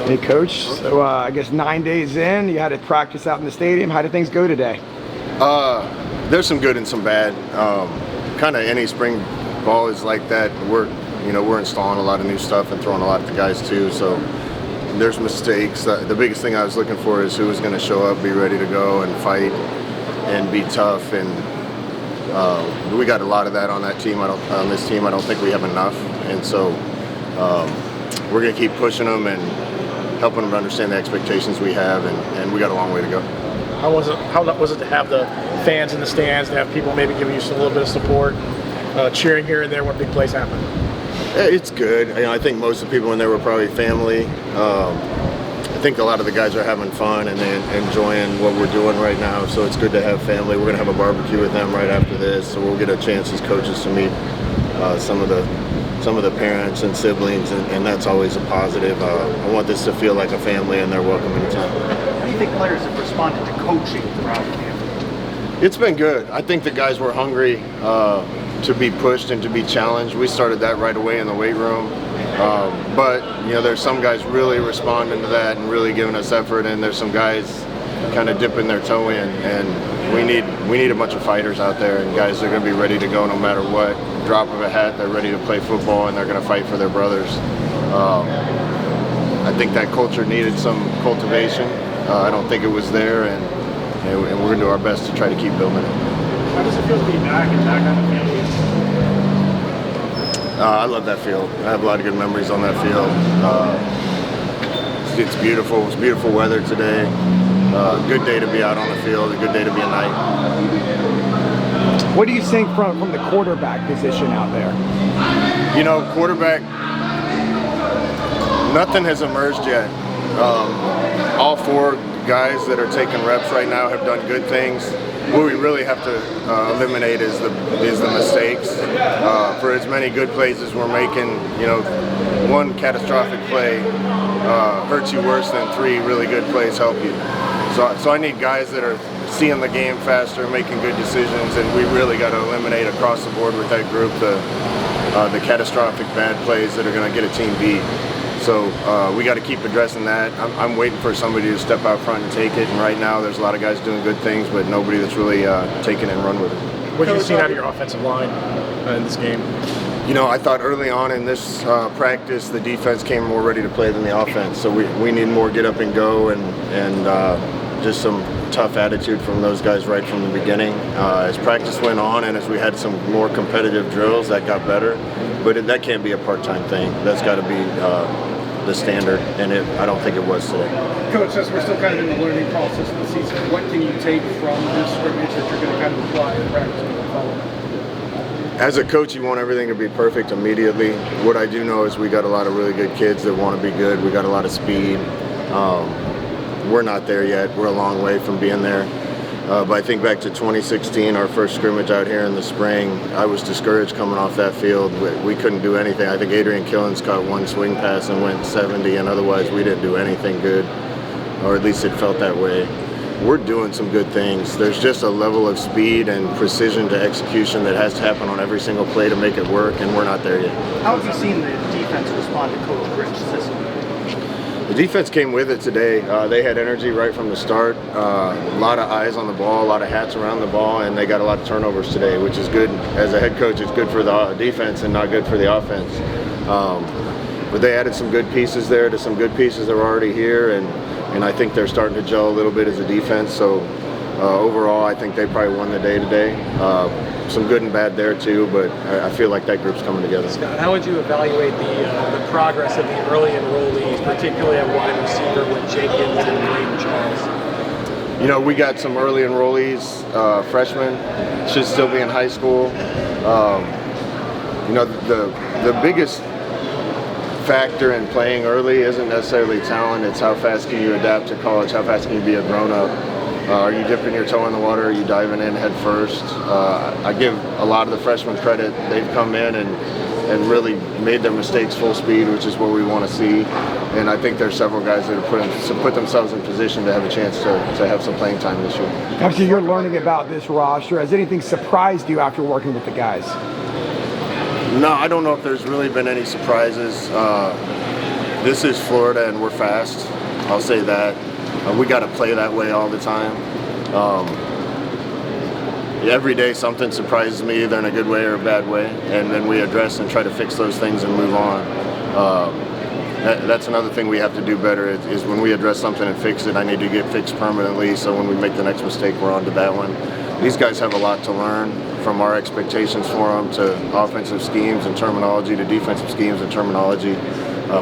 Hey, Coach. So I guess 9 days in, you had to practice out in the stadium. How did things go today? There's some good and some bad. Kind of any spring ball is like that. We're installing a lot of new stuff and throwing a lot at the guys too. So there's mistakes. The biggest thing I was looking for is who was going to show up, be ready to go and fight and be tough. And we got a lot of that on that team. On this team, I don't think we have enough. And so we're going to keep pushing them and helping them to understand the expectations we have. And we got a long way to go. How was it to have the fans in the stands, to have people maybe giving you a little bit of support, cheering here and there when big plays happen? It's good. I think most of the people in there were probably family. I think a lot of the guys are having fun and they're enjoying what we're doing right now. So it's good to have family. We're going to have a barbecue with them right after this, so we'll get a chance as coaches to meet some of the parents and siblings, and that's always a positive. I want this to feel like a family, and they're welcome anytime. How do you think players have responded to coaching throughout the camp? It's been good. I think the guys were hungry to be pushed and to be challenged. We started that right away in the weight room. But there's some guys really responding to that and really giving us effort, and there's some guys kind of dipping their toe in, and we need a bunch of fighters out there, and guys are going to be ready to go no matter what. Drop of a hat, they're ready to play football, and they're going to fight for their brothers. I think that culture needed some cultivation. I don't think it was there, and we're going to do our best to try to keep building it. How does it feel to be back on the field? I love that field. I have a lot of good memories on that field. It's beautiful. It's beautiful weather today. Good day to be out on the field. A good day to be a night. What do you think from the quarterback position out there? Quarterback, nothing has emerged yet. All four guys that are taking reps right now have done good things. What we really have to eliminate is the mistakes. For as many good plays as we're making, one catastrophic play hurts you worse than three really good plays help you. So I need guys that are seeing the game faster, making good decisions, and we really got to eliminate across the board with that group the catastrophic bad plays that are going to get a team beat. So we got to keep addressing that. I'm waiting for somebody to step out front and take it, and right now there's a lot of guys doing good things, but nobody that's really taking it and run with it. What have you seen out of your offensive line in this game? I thought early on in this practice the defense came more ready to play than the offense, so we need more get up and go and just some tough attitude from those guys right from the beginning. As practice went on and as we had some more competitive drills, that got better, but that can't be a part-time thing. That's got to be the standard, and I don't think it was today. Coach, since we're still kind of in the learning process of the season, what can you take from this scrimmage that you're going to kind of apply in practice moving forward? As a coach, you want everything to be perfect immediately. What I do know is we got a lot of really good kids that want to be good. We got a lot of speed. We're not there yet. We're a long way from being there. But I think back to 2016, our first scrimmage out here in the spring, I was discouraged coming off that field. We couldn't do anything. I think Adrian Killens caught one swing pass and went 70, and otherwise we didn't do anything good, or at least it felt that way. We're doing some good things. There's just a level of speed and precision to execution that has to happen on every single play to make it work, and we're not there yet. How have you seen the defense respond to Coach Grich's system? The defense came with it today. They had energy right from the start. A lot of eyes on the ball, a lot of hats around the ball, and they got a lot of turnovers today, which is good. As a head coach, it's good for the defense and not good for the offense. But they added some good pieces there to some good pieces that were already here, and I think they're starting to gel a little bit as a defense. So overall, I think they probably won the day today. Some good and bad there too, but I feel like that group's coming together. Scott, how would you evaluate the progress of the early enrollees, particularly at wide receiver with Jenkins and Clayton Charles? We got some early enrollees, freshmen, should still be in high school. The biggest factor in playing early isn't necessarily talent, it's how fast can you adapt to college, how fast can you be a grown-up. Are you dipping your toe in the water? Are you diving in head first? I give a lot of the freshmen credit. They've come in and really made their mistakes full speed, which is what we want to see. And I think there's several guys that have put themselves in position to have a chance to have some playing time this year. After you're learning about this roster, has anything surprised you after working with the guys? No, I don't know if there's really been any surprises. This is Florida, and we're fast. I'll say that. We got to play that way all the time. Every day something surprises me, either in a good way or a bad way, and then we address and try to fix those things and move on. That's another thing we have to do better is when we address something and fix it, I need to get fixed permanently, so when we make the next mistake, we're on to that one. These guys have a lot to learn, from our expectations for them to offensive schemes and terminology to defensive schemes and terminology.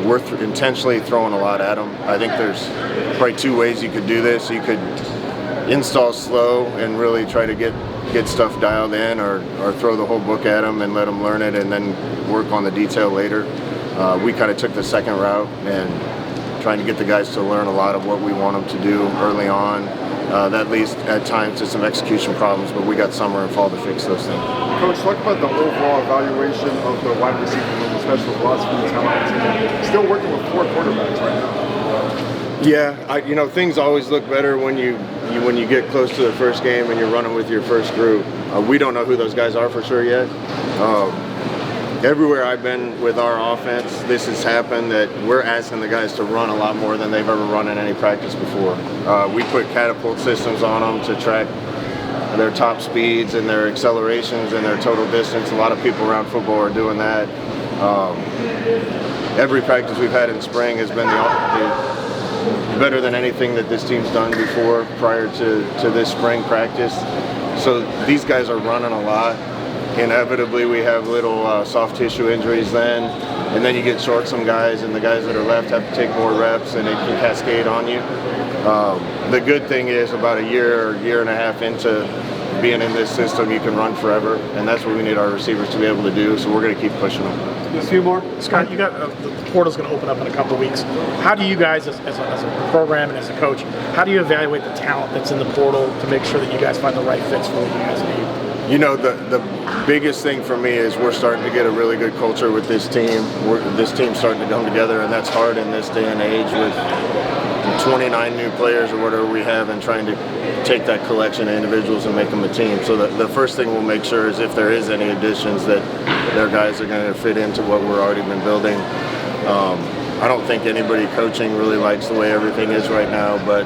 We're intentionally throwing a lot at them. I think there's probably two ways you could do this. You could install slow and really try to get stuff dialed in, or throw the whole book at them and let them learn it and then work on the detail later. We kind of took the second route and trying to get the guys to learn a lot of what we want them to do early on. That leads at times to some execution problems, but we got summer and fall to fix those things. Coach, talk about the overall evaluation of the wide receiver room, especially with philosophy and talent. Still working with 4 quarterbacks right now. Yeah, things always look better when you get close to the first game and you're running with your first group. We don't know who those guys are for sure yet. Everywhere I've been with our offense, this has happened, that we're asking the guys to run a lot more than they've ever run in any practice before. We put catapult systems on them to track their top speeds and their accelerations and their total distance. A lot of people around football are doing that. Every practice we've had in spring has been better than anything that this team's done before prior to this spring practice. So these guys are running a lot. Inevitably we have little soft tissue injuries then, and then you get short some guys, and the guys that are left have to take more reps, and it can cascade on you. The good thing is about a year or year and a half into being in this system, you can run forever, and that's what we need our receivers to be able to do, so we're going to keep pushing them. A few more. Scott, you got the portal's going to open up in a couple of weeks. How do you guys, as a program and as a coach, how do you evaluate the talent that's in the portal to make sure that you guys find the right fits for what you guys need? The biggest thing for me is we're starting to get a really good culture with this team. This team's starting to come together, and that's hard in this day and age with 29 new players or whatever we have, and trying to take that collection of individuals and make them a team. So the first thing we'll make sure is if there is any additions, that their guys are going to fit into what we're already been building. I don't think anybody coaching really likes the way everything is right now, but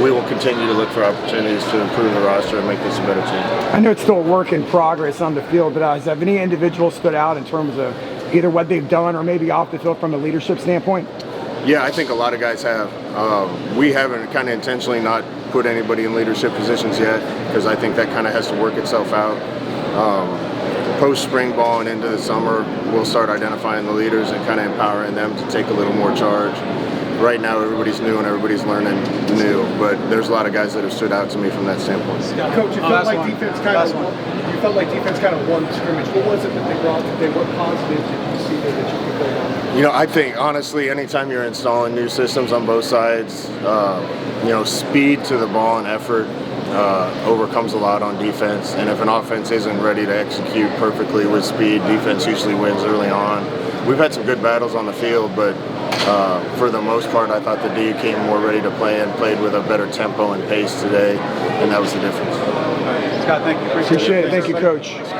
we will continue to look for opportunities to improve the roster and make this a better team. I know it's still a work in progress on the field, but have any individuals stood out in terms of either what they've done or maybe off the field from a leadership standpoint? Yeah, I think a lot of guys have. We haven't kind of intentionally not put anybody in leadership positions yet, because I think that kind of has to work itself out. Post-spring ball and into the summer, we'll start identifying the leaders and kind of empowering them to take a little more charge. Right now, everybody's new and everybody's learning new, but there's a lot of guys that have stood out to me from that standpoint. Coach, you felt like defense kind of won the scrimmage. What was it that they brought today? What positive did you see there that you could build on? I think honestly, anytime you're installing new systems on both sides, speed to the ball and effort overcomes a lot on defense. And if an offense isn't ready to execute perfectly with speed, defense usually wins early on. We've had some good battles on the field, but for the most part, I thought the D came more ready to play and played with a better tempo and pace today, and that was the difference. Scott, thank you. Appreciate it. Thank you, Coach.